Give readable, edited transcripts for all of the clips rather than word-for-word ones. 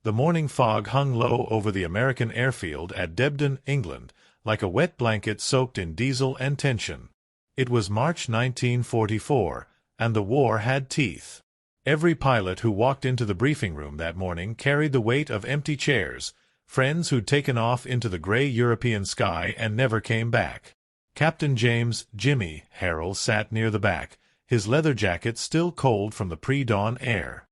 The morning fog hung low over the American airfield at Debden, England, like a wet blanket soaked in diesel and tension. It was March 1944, and the war had teeth. Every pilot who walked into the briefing room that morning carried the weight of empty chairs, friends who'd taken off into the gray European sky and never came back. Captain James "Jimmy" Harrell sat near the back, his leather jacket still cold from the pre-dawn air.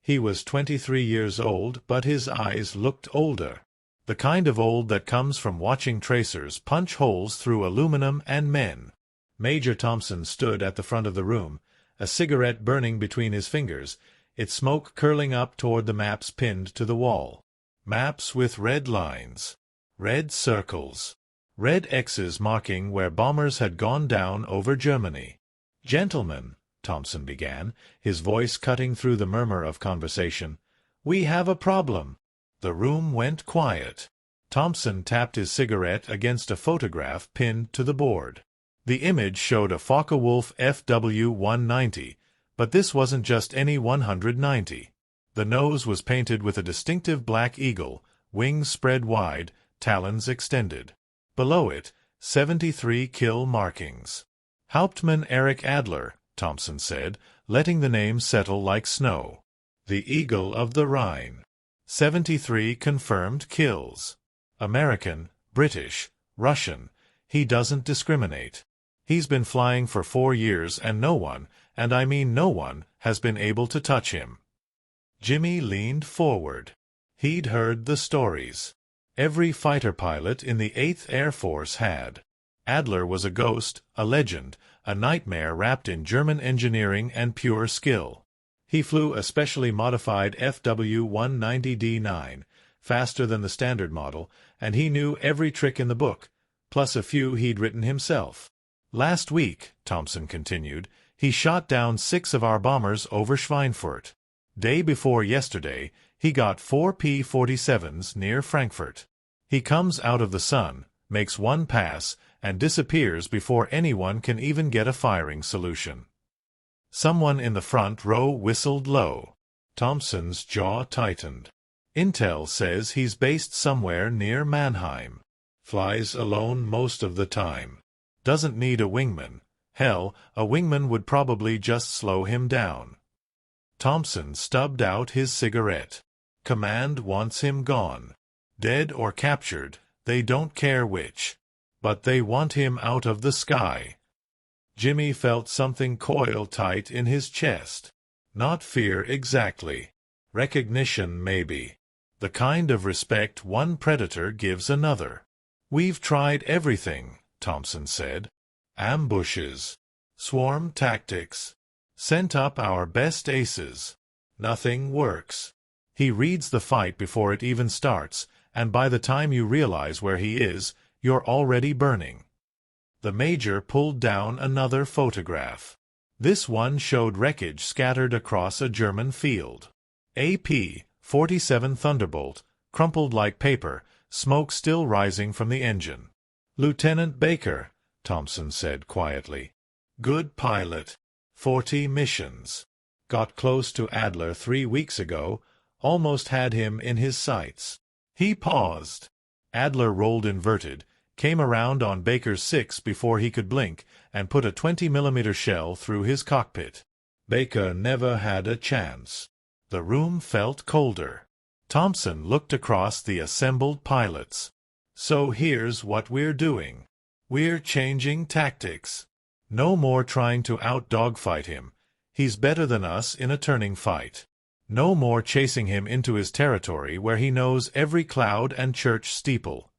He was 23 years old, but his eyes looked older. The kind of old that comes from watching tracers punch holes through aluminum and men. Major Thompson stood at the front of the room, a cigarette burning between his fingers, its smoke curling up toward the maps pinned to the wall. Maps with red lines, red circles, red X's marking where bombers had gone down over Germany. "Gentlemen," Thompson began, his voice cutting through the murmur of conversation, "we have a problem." The room went quiet. Thompson tapped his cigarette against a photograph pinned to the board. The image showed a Focke-Wulf FW-190, but this wasn't just any 190. The nose was painted with a distinctive black eagle, wings spread wide, talons extended. Below it, 73 kill markings. "Hauptmann Erich Adler," Thompson said, letting the name settle like snow. "The Eagle of the Rhine. 73 confirmed kills. American, British, Russian. He doesn't discriminate. He's been flying for 4 years and no one, and I mean no one, has been able to touch him." Jimmy leaned forward. He'd heard the stories. Every fighter pilot in the 8th Air Force had. Adler was a ghost, a legend, a nightmare wrapped in German engineering and pure skill. He flew a specially modified FW-190D9, faster than the standard model, and he knew every trick in the book, plus a few he'd written himself. "Last week," Thompson continued, "he shot down 6 of our bombers over Schweinfurt. Day before yesterday, he got 4 P-47s near Frankfurt. He comes out of the sun, makes one pass, and disappears before anyone can even get a firing solution." Someone in the front row whistled low. Thompson's jaw tightened. "Intel says he's based somewhere near Mannheim. Flies alone most of the time. Doesn't need a wingman. Hell, a wingman would probably just slow him down." Thompson stubbed out his cigarette. "Command wants him gone. Dead or captured, they don't care which. But they want him out of the sky." Jimmy felt something coil tight in his chest. Not fear exactly. Recognition maybe. The kind of respect one predator gives another. "We've tried everything," Thompson said. "Ambushes. Swarm tactics. Sent up our best aces. Nothing works. He reads the fight before it even starts, and by the time you realize where he is, you're already burning." The major pulled down another photograph. This one showed wreckage scattered across a German field. A P-47 Thunderbolt, crumpled like paper, smoke still rising from the engine. "Lieutenant Baker," Thompson said quietly. "Good pilot. 40 missions. Got close to Adler 3 weeks ago, almost had him in his sights." He paused. Adler rolled inverted, came around on Baker's 6 before he could blink, and put a 20mm shell through his cockpit. Baker never had a chance. The room felt colder. Thompson looked across the assembled pilots. "So here's what we're doing. We're changing tactics. No more trying to out-dogfight him. He's better than us in a turning fight. No more chasing him into his territory where he knows every cloud and church steeple."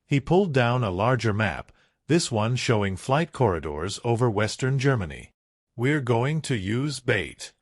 He pulled down a larger map, this one showing flight corridors over western Germany. "We're going to use bait."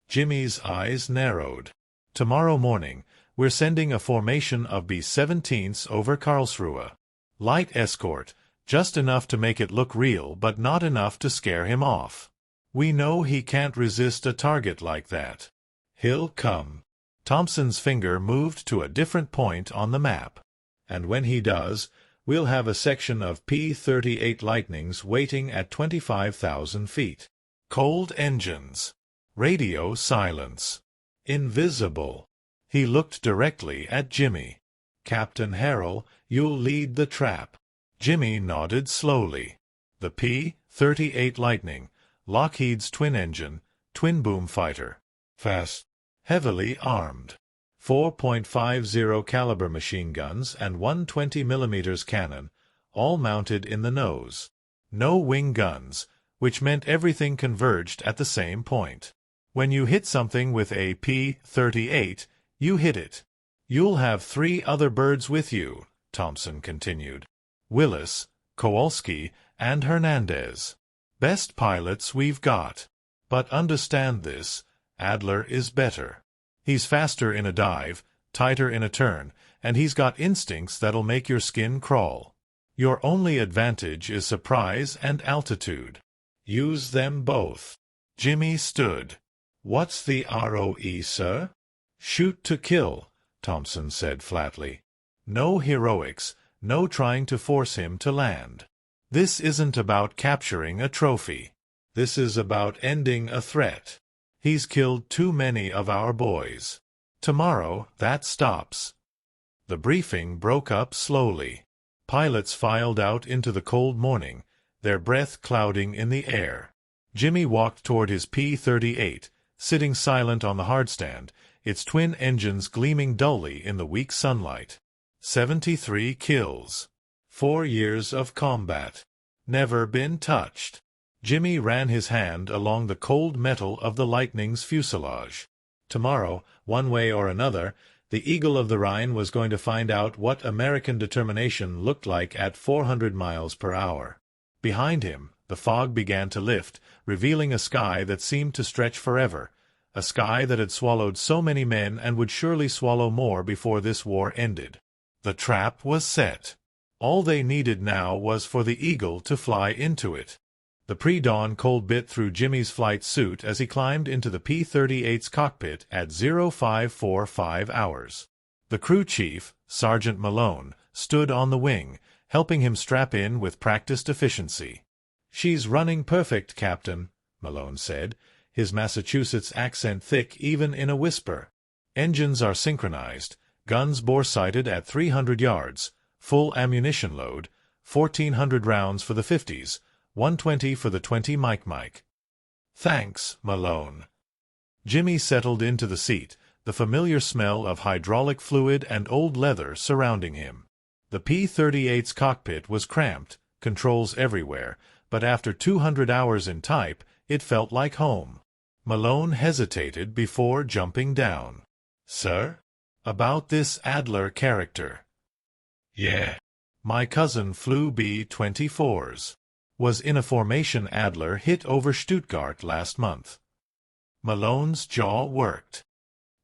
Jimmy's eyes narrowed. "Tomorrow morning, we're sending a formation of B-17s over Karlsruhe. Light escort, just enough to make it look real but not enough to scare him off. We know he can't resist a target like that. He'll come." Thompson's finger moved to a different point on the map. "And when he does, we'll have a section of P-38 Lightnings waiting at 25,000 feet. Cold engines. Radio silence. Invisible. He looked directly at Jimmy. "Captain Harrell, you'll lead the trap." Jimmy nodded slowly. The P-38 Lightning, Lockheed's twin-engine, twin-boom fighter. Fast. Heavily armed. 4.50 caliber machine guns and 120 mm cannon, all mounted in the nose. No wing guns, which meant everything converged at the same point. When you hit something with a P-38, you hit it. "You'll have 3 other birds with you," Thompson continued. "Willis, Kowalski, and Hernandez. Best pilots we've got. But understand this, Adler is better. He's faster in a dive, tighter in a turn, and he's got instincts that'll make your skin crawl. Your only advantage is surprise and altitude. Use them both." Jimmy stood. "What's the ROE, sir?" "Shoot to kill," Thompson said flatly. "No heroics, no trying to force him to land. This isn't about capturing a trophy. This is about ending a threat. He's killed too many of our boys. Tomorrow, that stops." The briefing broke up slowly. Pilots filed out into the cold morning, their breath clouding in the air. Jimmy walked toward his P-38, sitting silent on the hardstand, its twin engines gleaming dully in the weak sunlight. 73 kills. 4 years of combat. Never been touched. Jimmy ran his hand along the cold metal of the Lightning's fuselage. Tomorrow, one way or another, the Eagle of the Rhine was going to find out what American determination looked like at 400 miles per hour. Behind him, the fog began to lift, revealing a sky that seemed to stretch forever, a sky that had swallowed so many men and would surely swallow more before this war ended. The trap was set. All they needed now was for the Eagle to fly into it. The pre-dawn cold bit through Jimmy's flight suit as he climbed into the P-38's cockpit at 0545 hours. The crew chief, Sergeant Malone, stood on the wing, helping him strap in with practiced efficiency. "She's running perfect, Captain," Malone said, his Massachusetts accent thick even in a whisper. "Engines are synchronized, guns bore-sighted at 300 yards, full ammunition load, 1,400 rounds for the 50s, 120 for the 20 Mike. "Thanks, Malone." Jimmy settled into the seat, the familiar smell of hydraulic fluid and old leather surrounding him. The P-38's cockpit was cramped, controls everywhere, but after 200 hours in type, it felt like home. Malone hesitated before jumping down. "Sir? About this Adler character." "Yeah. My cousin flew B-24s. Was in a formation Adler hit over Stuttgart last month." Malone's jaw worked.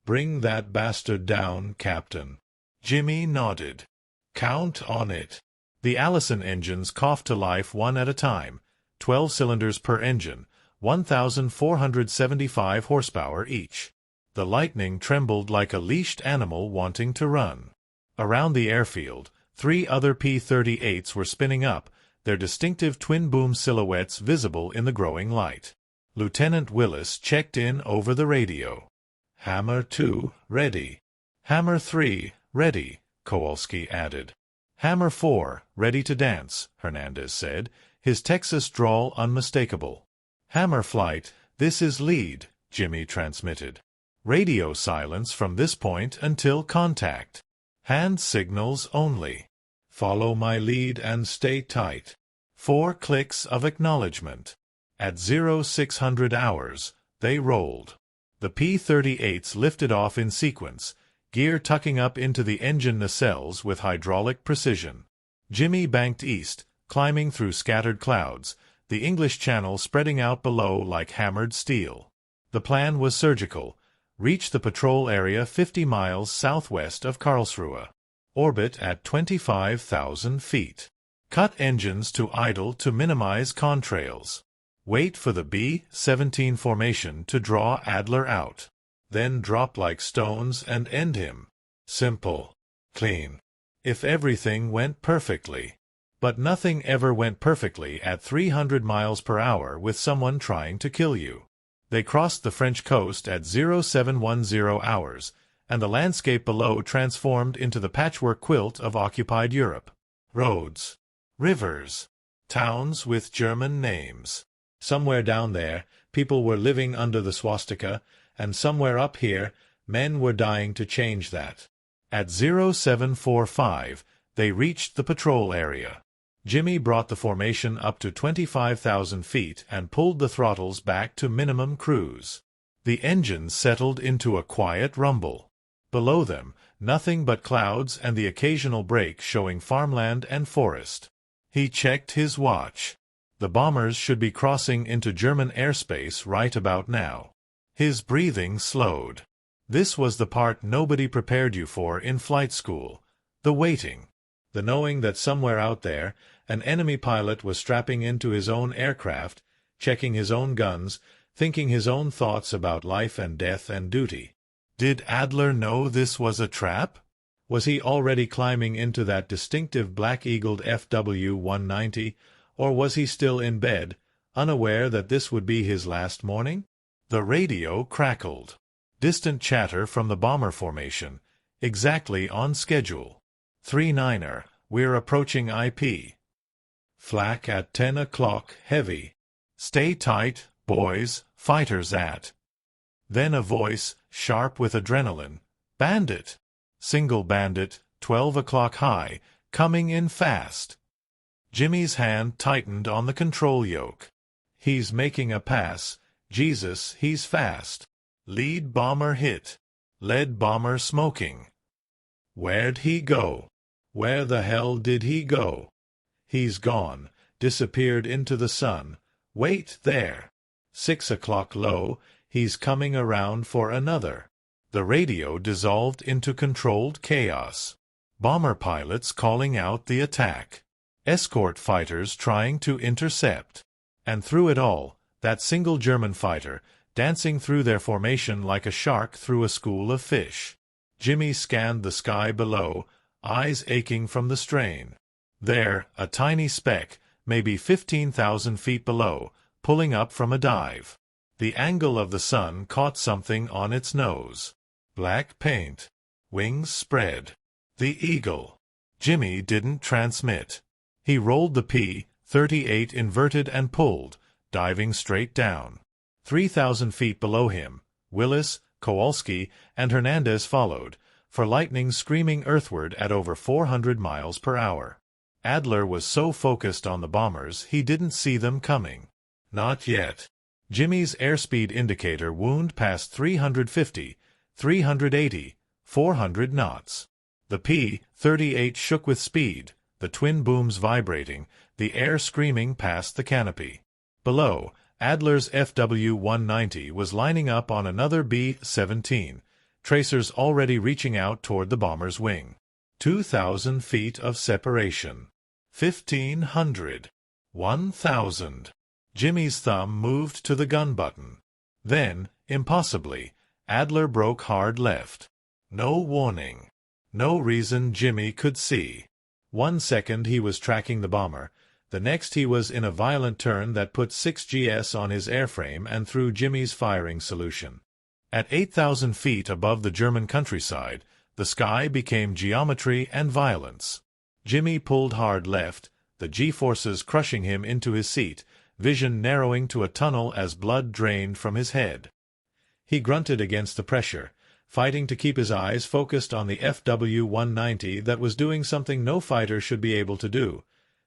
"Bring that bastard down, Captain." Jimmy nodded. "Count on it." The Allison engines coughed to life one at a time, 12 cylinders per engine, 1,475 horsepower each. The Lightning trembled like a leashed animal wanting to run. Around the airfield, 3 other P-38s were spinning up, their distinctive twin-boom silhouettes visible in the growing light. Lieutenant Willis checked in over the radio. "Hammer 2, ready." "Hammer 3, ready," Kowalski added. "Hammer 4, ready to dance," Hernandez said, his Texas drawl unmistakable. "Hammer flight, this is lead," Jimmy transmitted. "Radio silence from this point until contact. Hand signals only. Follow my lead and stay tight." 4 clicks of acknowledgement. At 0600 hours, they rolled. The P-38s lifted off in sequence, gear tucking up into the engine nacelles with hydraulic precision. Jimmy banked east, climbing through scattered clouds, the English Channel spreading out below like hammered steel. The plan was surgical. Reach the patrol area 50 miles southwest of Karlsruhe. Orbit at 25,000 feet. Cut engines to idle to minimize contrails. Wait for the B-17 formation to draw Adler out. Then drop like stones and end him. Simple. Clean. If everything went perfectly. But nothing ever went perfectly at 300 miles per hour with someone trying to kill you. They crossed the French coast at 0710 hours, and the landscape below transformed into the patchwork quilt of occupied Europe. Roads, rivers, towns with German names. Somewhere down there, people were living under the swastika, and somewhere up here, men were dying to change that. At 0745, they reached the patrol area. Jimmy brought the formation up to 25,000 feet and pulled the throttles back to minimum cruise. The engines settled into a quiet rumble. Below them, nothing but clouds and the occasional break showing farmland and forest. He checked his watch. The bombers should be crossing into German airspace right about now. His breathing slowed. This was the part nobody prepared you for in flight school. The waiting. The knowing that somewhere out there, an enemy pilot was strapping into his own aircraft, checking his own guns, thinking his own thoughts about life and death and duty. Did Adler know this was a trap? Was he already climbing into that distinctive black-eagled FW-190, or was he still in bed, unaware that this would be his last morning? The radio crackled. Distant chatter from the bomber formation, exactly on schedule. 39er, we're approaching IP. Flak at 10 o'clock, heavy. Stay tight, boys, fighters at. Then a voice, sharp with adrenaline. Bandit. Single bandit, 12 o'clock high, coming in fast. Jimmy's hand tightened on the control yoke. He's making a pass. Jesus, he's fast. Lead bomber hit. Lead bomber smoking. Where'd he go? Where the hell did he go? He's gone. Disappeared into the sun. Wait there. 6 o'clock low. He's coming around for another. The radio dissolved into controlled chaos. Bomber pilots calling out the attack. Escort fighters trying to intercept. And through it all, that single German fighter, dancing through their formation like a shark through a school of fish. Jimmy scanned the sky below, eyes aching from the strain. There, a tiny speck, maybe 15,000 feet below, pulling up from a dive. The angle of the sun caught something on its nose. Black paint. Wings spread. The eagle. Jimmy didn't transmit. He rolled the P-38 inverted and pulled, diving straight down. 3,000 feet below him, Willis, Kowalski, and Hernandez followed, for lightning screaming earthward at over 400 miles per hour. Adler was so focused on the bombers he didn't see them coming. Not yet. Jimmy's airspeed indicator wound past 350, 380, 400 knots. The P-38 shook with speed, the twin booms vibrating, the air screaming past the canopy. Below, Adler's FW-190 was lining up on another B-17, tracers already reaching out toward the bomber's wing. 2,000 feet of separation. 1,500. 1,000. Jimmy's thumb moved to the gun button. Then, impossibly, Adler broke hard left. No warning. No reason Jimmy could see. 1 second he was tracking the bomber. The next he was in a violent turn that put 6 GS on his airframe and threw Jimmy's firing solution. At 8,000 feet above the German countryside, the sky became geometry and violence. Jimmy pulled hard left, the G-forces crushing him into his seat, vision narrowing to a tunnel as blood drained from his head. He grunted against the pressure, fighting to keep his eyes focused on the FW-190 that was doing something no fighter should be able to do,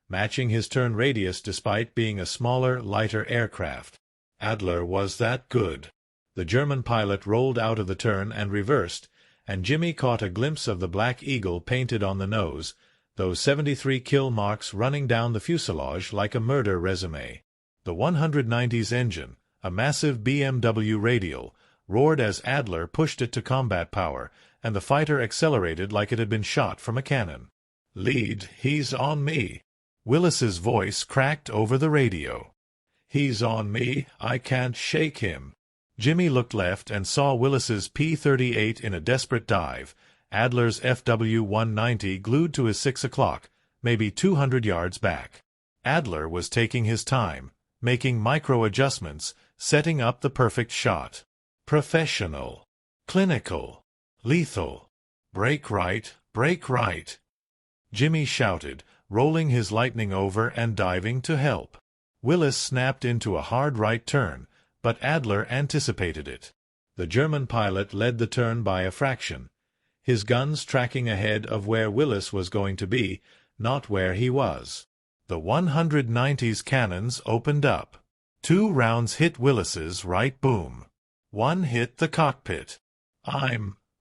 matching his turn radius despite being a smaller, lighter aircraft. Adler was that good. The German pilot rolled out of the turn and reversed, and Jimmy caught a glimpse of the Black Eagle painted on the nose, those 73 kill marks running down the fuselage like a murder resume. The 190's engine, a massive BMW radial, roared as Adler pushed it to combat power, and the fighter accelerated like it had been shot from a cannon. "Lead, he's on me." Willis's voice cracked over the radio. "He's on me, I can't shake him." Jimmy looked left and saw Willis's P-38 in a desperate dive, Adler's FW-190 glued to his 6 o'clock, maybe 200 yards back. Adler was taking his time, making micro-adjustments, setting up the perfect shot. Professional. Clinical. Lethal. Brake right, brake right. Jimmy shouted, rolling his Lightning over and diving to help. Willis snapped into a hard right turn, but Adler anticipated it. The German pilot led the turn by a fraction, his guns tracking ahead of where Willis was going to be, not where he was. The 190's cannons opened up. 2 rounds hit Willis's right boom. 1 hit the cockpit.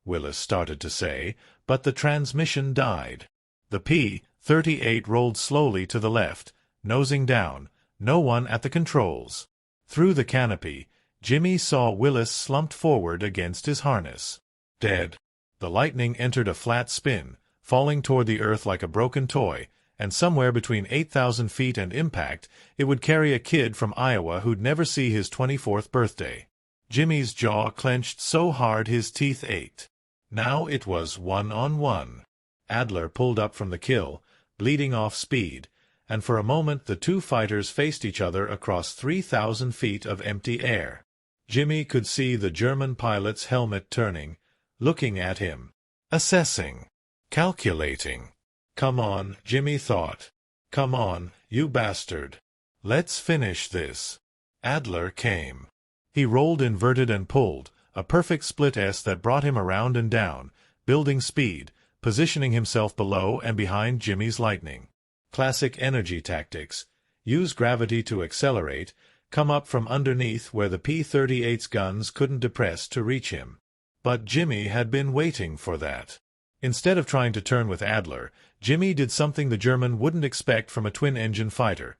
Willis started to say, but the transmission died. The P-38 rolled slowly to the left, nosing down, no one at the controls. Through the canopy, Jimmy saw Willis slumped forward against his harness. Dead. The Lightning entered a flat spin, falling toward the earth like a broken toy, and somewhere between 8,000 feet and impact, it would carry a kid from Iowa who'd never see his 24th birthday. Jimmy's jaw clenched so hard his teeth ached. Now it was 1-on-1. Adler pulled up from the kill, bleeding off speed, and for a moment the 2 fighters faced each other across 3,000 feet of empty air. Jimmy could see the German pilot's helmet turning, looking at him, assessing, calculating. Come on, Jimmy thought. Come on, you bastard. Let's finish this. Adler came. He rolled inverted and pulled, a perfect split S that brought him around and down, building speed, positioning himself below and behind Jimmy's Lightning. Classic energy tactics. Use gravity to accelerate, come up from underneath where the P-38's guns couldn't depress to reach him. But Jimmy had been waiting for that. Instead of trying to turn with Adler, Jimmy did something the German wouldn't expect from a twin-engine fighter.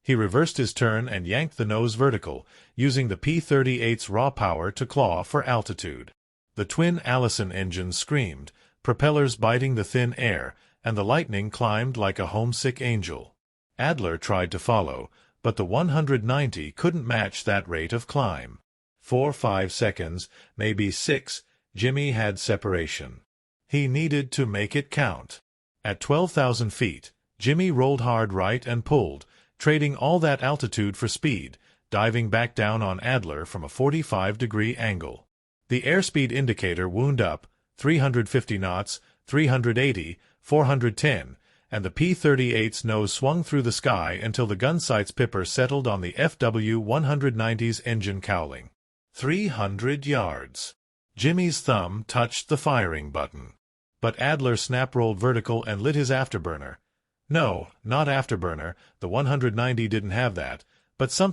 He reversed his turn and yanked the nose vertical, using the P-38's raw power to claw for altitude. The twin Allison engines screamed, propellers biting the thin air, and the Lightning climbed like a homesick angel. Adler tried to follow, but the 190 couldn't match that rate of climb. 4-5 seconds, maybe 6, Jimmy had separation. He needed to make it count. At 12,000 feet, Jimmy rolled hard right and pulled, trading all that altitude for speed, diving back down on Adler from a 45-degree angle. The airspeed indicator wound up, 350 knots, 380, 410, and the P-38's nose swung through the sky until the gun sight's pipper settled on the FW-190's engine cowling. 300 yards. Jimmy's thumb touched the firing button. But Adler snap-rolled vertical and lit his afterburner. No, not afterburner, the 190 didn't have that, but some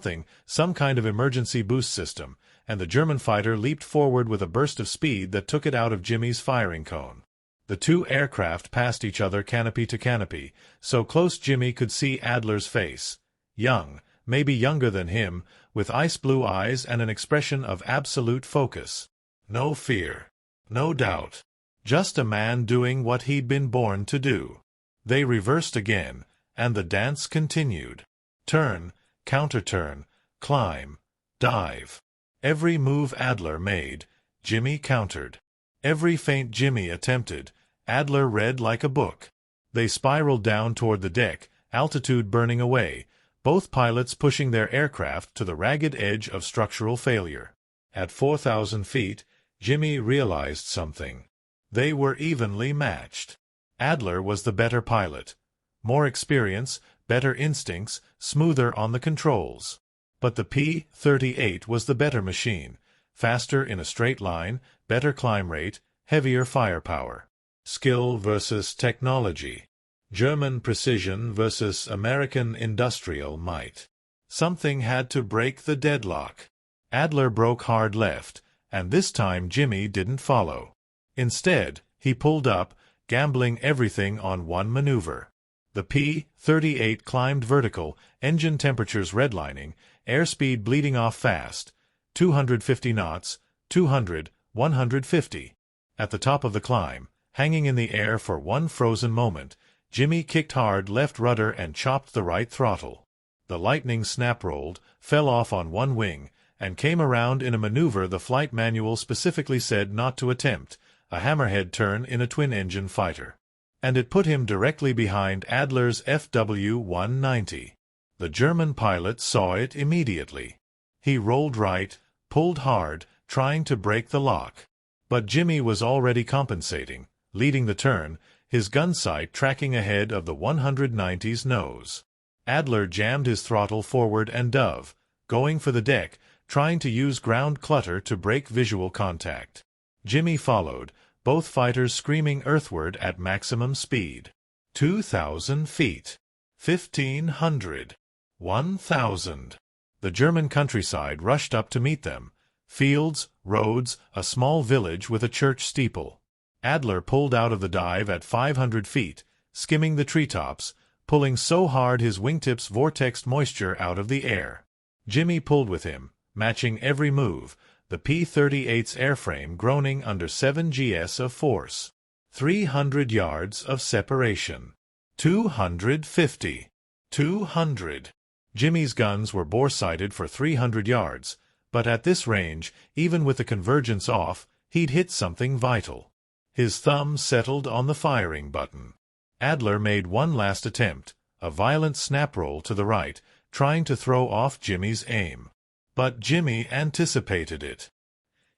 kind of emergency boost system, and the German fighter leaped forward with a burst of speed that took it out of Jimmy's firing cone. The 2 aircraft passed each other canopy to canopy, so close Jimmy could see Adler's face. Young, maybe younger than him, with ice-blue eyes and an expression of absolute focus. No fear. No doubt. Just a man doing what he'd been born to do. They reversed again, and the dance continued. Turn, counter-turn, climb, dive. Every move Adler made, Jimmy countered. Every feint Jimmy attempted, Adler read like a book. They spiraled down toward the deck, altitude burning away, both pilots pushing their aircraft to the ragged edge of structural failure. At 4,000 feet, Jimmy realized something. They were evenly matched. Adler was the better pilot. More experience, better instincts, smoother on the controls. But the P-38 was the better machine, faster in a straight line, better climb rate, heavier firepower. Skill versus technology. German precision versus American industrial might. Something had to break the deadlock. Adler broke hard left, and this time Jimmy didn't follow. Instead, he pulled up, gambling everything on one maneuver. The P-38 climbed vertical, engine temperatures redlining, airspeed bleeding off fast, 250 knots, 200, 150. At the top of the climb, hanging in the air for one frozen moment, Jimmy kicked hard left rudder and chopped the right throttle. The Lightning snap-rolled, fell off on one wing, and came around in a maneuver the flight manual specifically said not to attempt, a hammerhead turn in a twin-engine fighter. And it put him directly behind Adler's FW-190. The German pilot saw it immediately. He rolled right, pulled hard, trying to break the lock. But Jimmy was already compensating, leading the turn, his gun sight tracking ahead of the 190's nose. Adler jammed his throttle forward and dove, going for the deck, trying to use ground clutter to break visual contact. Jimmy followed, both fighters screaming earthward at maximum speed. 2,000 feet. 1,500. 1,000. The German countryside rushed up to meet them. Fields, roads, a small village with a church steeple. Adler pulled out of the dive at 500 feet, skimming the treetops, pulling so hard his wingtips vortexed moisture out of the air. Jimmy pulled with him, matching every move, the P-38's airframe groaning under 7 gs of force. 300 yards of separation. 250. 200. Jimmy's guns were bore-sighted for 300 yards, but at this range, even with the convergence off, he'd hit something vital. His thumb settled on the firing button. Adler made one last attempt, a violent snap roll to the right, trying to throw off Jimmy's aim. But Jimmy anticipated it.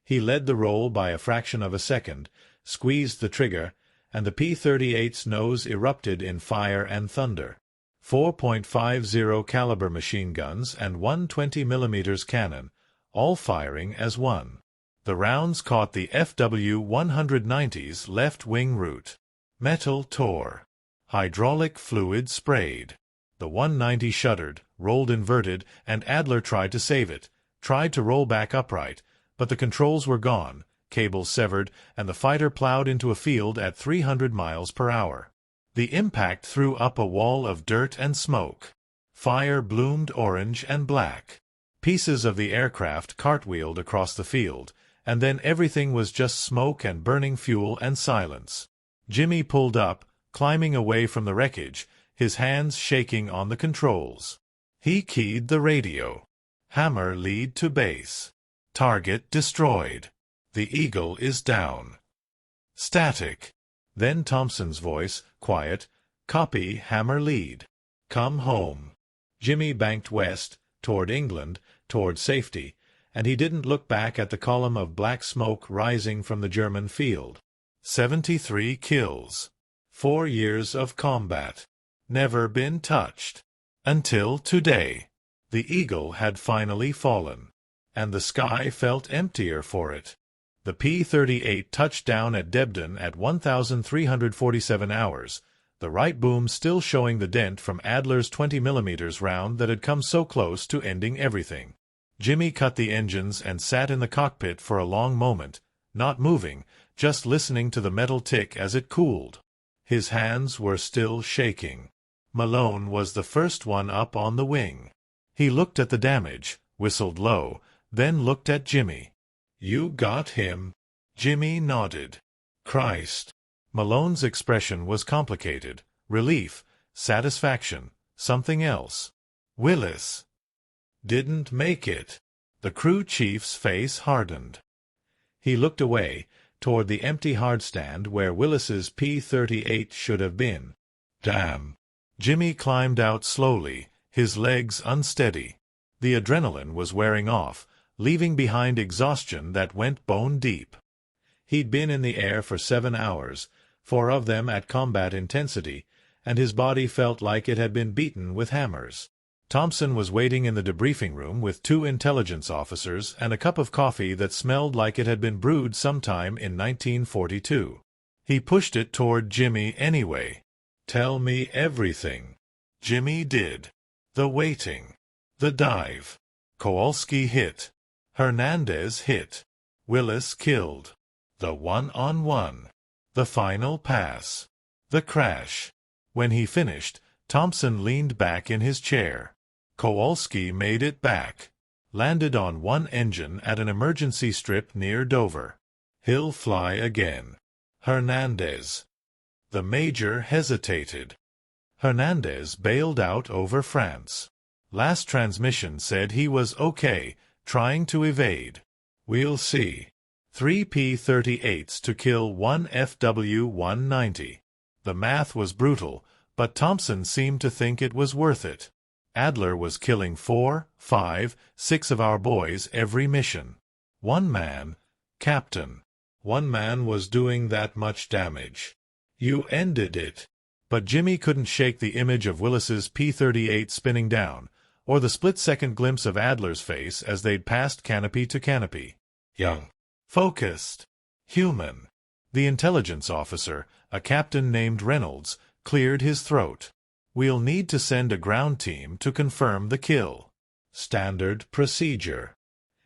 He led the roll by a fraction of a second, squeezed the trigger, and the P-38's nose erupted in fire and thunder. 4.50 caliber machine guns and one 20mm cannon, all firing as one. The rounds caught the FW-190's left wing root. Metal tore. Hydraulic fluid sprayed. The 190 shuddered, rolled inverted, and Adler tried to save it, tried to roll back upright, but the controls were gone, cables severed, and the fighter plowed into a field at 300 miles per hour. The impact threw up a wall of dirt and smoke. Fire bloomed orange and black. Pieces of the aircraft cartwheeled across the field, and then everything was just smoke and burning fuel and silence. Jimmy pulled up, climbing away from the wreckage, his hands shaking on the controls. He keyed the radio. Hammer lead to base. Target destroyed. The Eagle is down. Static. Then Thompson's voice, quiet. Copy, Hammer lead. Come home. Jimmy banked west, toward England, toward safety, and he didn't look back at the column of black smoke rising from the German field. 73 kills. 4 years of combat. Never been touched. Until today. The Eagle had finally fallen, and the sky felt emptier for it. The P-38 touched down at Debden at 1,347 hours, the right boom still showing the dent from Adler's 20mm round that had come so close to ending everything. Jimmy cut the engines and sat in the cockpit for a long moment, not moving, just listening to the metal tick as it cooled. His hands were still shaking. Malone was the first one up on the wing. He looked at the damage, whistled low, then looked at Jimmy. "You got him?" Jimmy nodded. "Christ." Malone's expression was complicated. Relief, satisfaction, something else. "Willis." "Didn't make it." The crew chief's face hardened. He looked away, toward the empty hardstand where Willis's P-38 should have been. "Damn." Jimmy climbed out slowly, his legs unsteady. The adrenaline was wearing off, leaving behind exhaustion that went bone deep. He'd been in the air for 7 hours, 4 of them at combat intensity, and his body felt like it had been beaten with hammers. Thompson was waiting in the debriefing room with 2 intelligence officers and a cup of coffee that smelled like it had been brewed sometime in 1942. He pushed it toward Jimmy anyway. "Tell me everything." Jimmy did. The waiting. The dive. Kowalski hit. Hernandez hit. Willis killed. The one-on-one. The final pass. The crash. When he finished, Thompson leaned back in his chair. Kowalski made it back. Landed on one engine at an emergency strip near Dover. He'll fly again. Hernandez. The major hesitated. Hernandez bailed out over France. Last transmission said he was okay, trying to evade. We'll see. 3 P-38s to kill 1 FW-190. The math was brutal, but Thompson seemed to think it was worth it. Adler was killing 4, 5, 6 of our boys every mission. One man, Captain. One man was doing that much damage. You ended it. But Jimmy couldn't shake the image of Willis's P-38 spinning down, or the split-second glimpse of Adler's face as they'd passed canopy to canopy. Young. Focused. Human. The intelligence officer, a captain named Reynolds, cleared his throat. We'll need to send a ground team to confirm the kill. Standard procedure.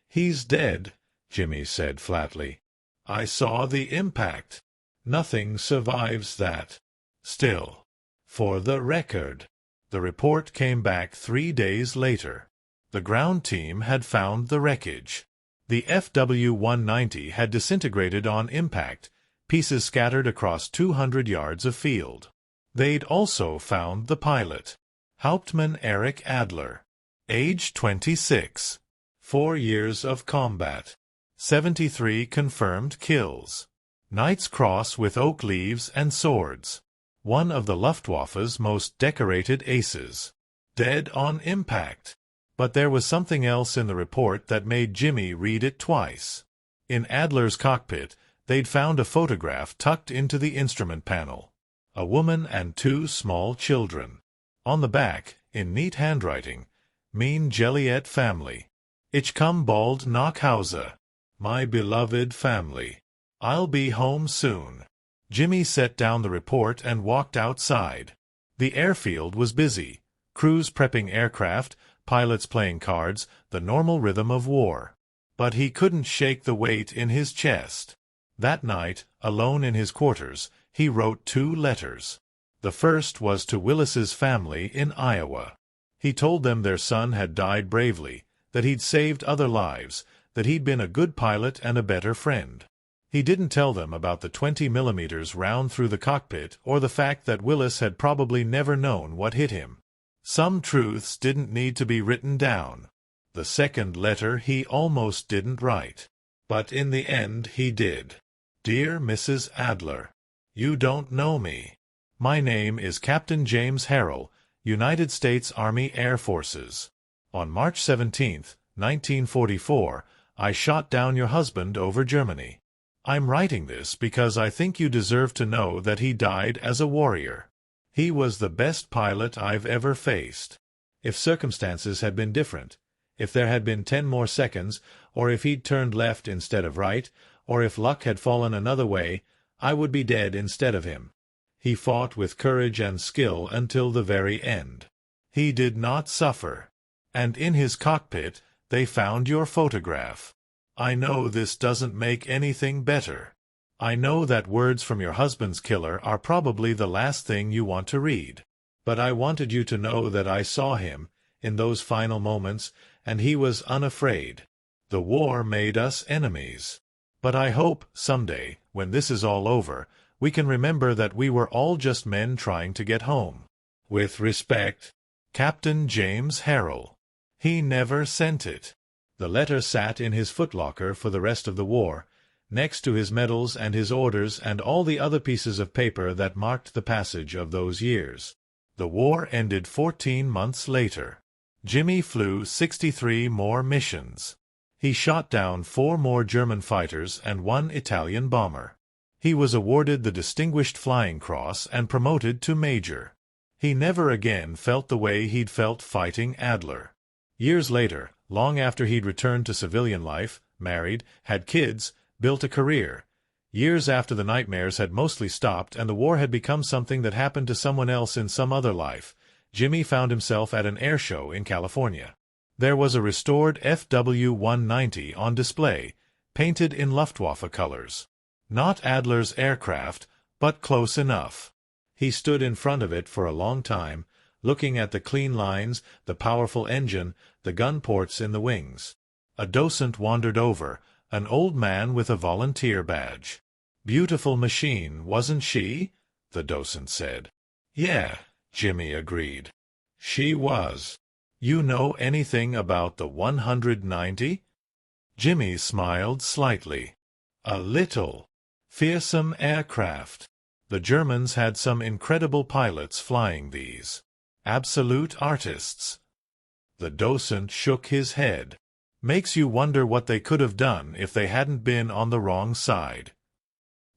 He's dead, Jimmy said flatly. I saw the impact. Nothing survives that. Still, for the record. The report came back 3 days later. The ground team had found the wreckage. The FW-190 had disintegrated on impact, pieces scattered across 200 yards of field. They'd also found the pilot, Hauptmann Erich Adler, age 26, 4 years of combat, 73 confirmed kills, Knight's Cross with oak leaves and swords, one of the Luftwaffe's most decorated aces, dead on impact. But there was something else in the report that made Jimmy read it twice. In Adler's cockpit, they'd found a photograph tucked into the instrument panel. A woman and 2 small children. On the back, in neat handwriting, Mean Jeliet family. Ich komm bald nach Hause. My beloved family. I'll be home soon. Jimmy set down the report and walked outside. The airfield was busy. Crews prepping aircraft, pilots playing cards, the normal rhythm of war. But he couldn't shake the weight in his chest. That night, alone in his quarters, he wrote 2 letters. The first was to Willis's family in Iowa. He told them their son had died bravely, that he'd saved other lives, that he'd been a good pilot and a better friend. He didn't tell them about the 20 millimeters round through the cockpit or the fact that Willis had probably never known what hit him. Some truths didn't need to be written down. The second letter he almost didn't write. But in the end he did. Dear Mrs. Adler, you don't know me. My name is Captain James Harrell, United States Army Air Forces. On March 17, 1944, I shot down your husband over Germany. I'm writing this because I think you deserve to know that he died as a warrior. He was the best pilot I've ever faced. If circumstances had been different, if there had been 10 more seconds, or if he'd turned left instead of right, or if luck had fallen another way, I would be dead instead of him. He fought with courage and skill until the very end. He did not suffer. And in his cockpit, they found your photograph. I know this doesn't make anything better. I know that words from your husband's killer are probably the last thing you want to read. But I wanted you to know that I saw him, in those final moments, and he was unafraid. The war made us enemies. But I hope, someday, when this is all over, we can remember that we were all just men trying to get home. With respect, Captain James Harrell. He never sent it. The letter sat in his footlocker for the rest of the war, next to his medals and his orders and all the other pieces of paper that marked the passage of those years. The war ended 14 months later. Jimmy flew 63 more missions. He shot down 4 more German fighters and 1 Italian bomber. He was awarded the Distinguished Flying Cross and promoted to Major. He never again felt the way he'd felt fighting Adler. Years later, long after he'd returned to civilian life, married, had kids, built a career. Years after the nightmares had mostly stopped and the war had become something that happened to someone else in some other life, Jimmy found himself at an air show in California. There was a restored FW-190 on display, painted in Luftwaffe colors. Not Adler's aircraft, but close enough. He stood in front of it for a long time, looking at the clean lines, the powerful engine, the gun ports in the wings. A docent wandered over, an old man with a volunteer badge. "Beautiful machine, wasn't she?" the docent said. "Yeah," Jimmy agreed. "She was. You know anything about the 190? Jimmy smiled slightly. "A little. Fearsome aircraft. The Germans had some incredible pilots flying these. Absolute artists." The docent shook his head. "Makes you wonder what they could have done if they hadn't been on the wrong side,"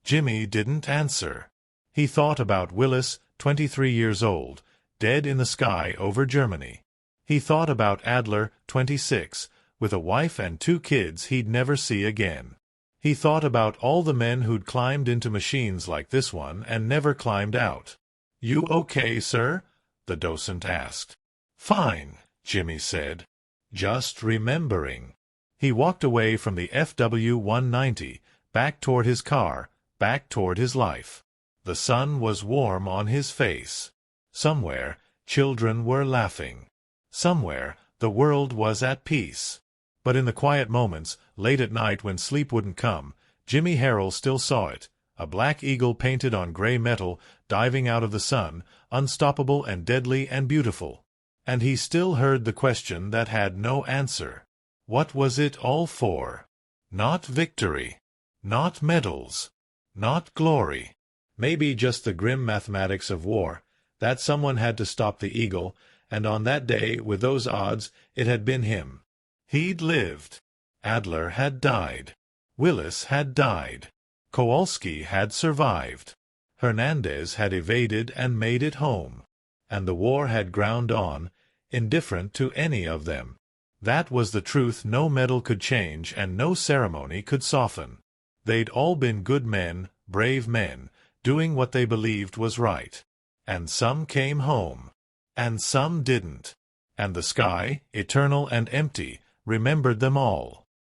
Jimmy didn't answer. He thought about Willis, 23 years old, dead in the sky over Germany. He thought about Adler, 26, with a wife and 2 kids he'd never see again. He thought about all the men who'd climbed into machines like this one and never climbed out. "You okay, sir?" the docent asked. "Fine," Jimmy said. "Just remembering." He walked away from the FW-190, back toward his car, back toward his life. The sun was warm on his face. Somewhere, children were laughing. Somewhere, the world was at peace. But in the quiet moments, late at night when sleep wouldn't come, Jimmy Harrell still saw it, a black eagle painted on gray metal, diving out of the sun, unstoppable and deadly and beautiful. And he still heard the question that had no answer. What was it all for? Not victory. Not medals. Not glory. Maybe just the grim mathematics of war, that someone had to stop the eagle, and on that day, with those odds, it had been him. He'd lived. Adler had died. Willis had died. Kowalski had survived. Hernandez had evaded and made it home. And the war had ground on, indifferent to any of them. That was the truth no medal could change and no ceremony could soften. They'd all been good men, brave men, doing what they believed was right. And some came home. And some didn't. And the sky, eternal and empty, remembered them all.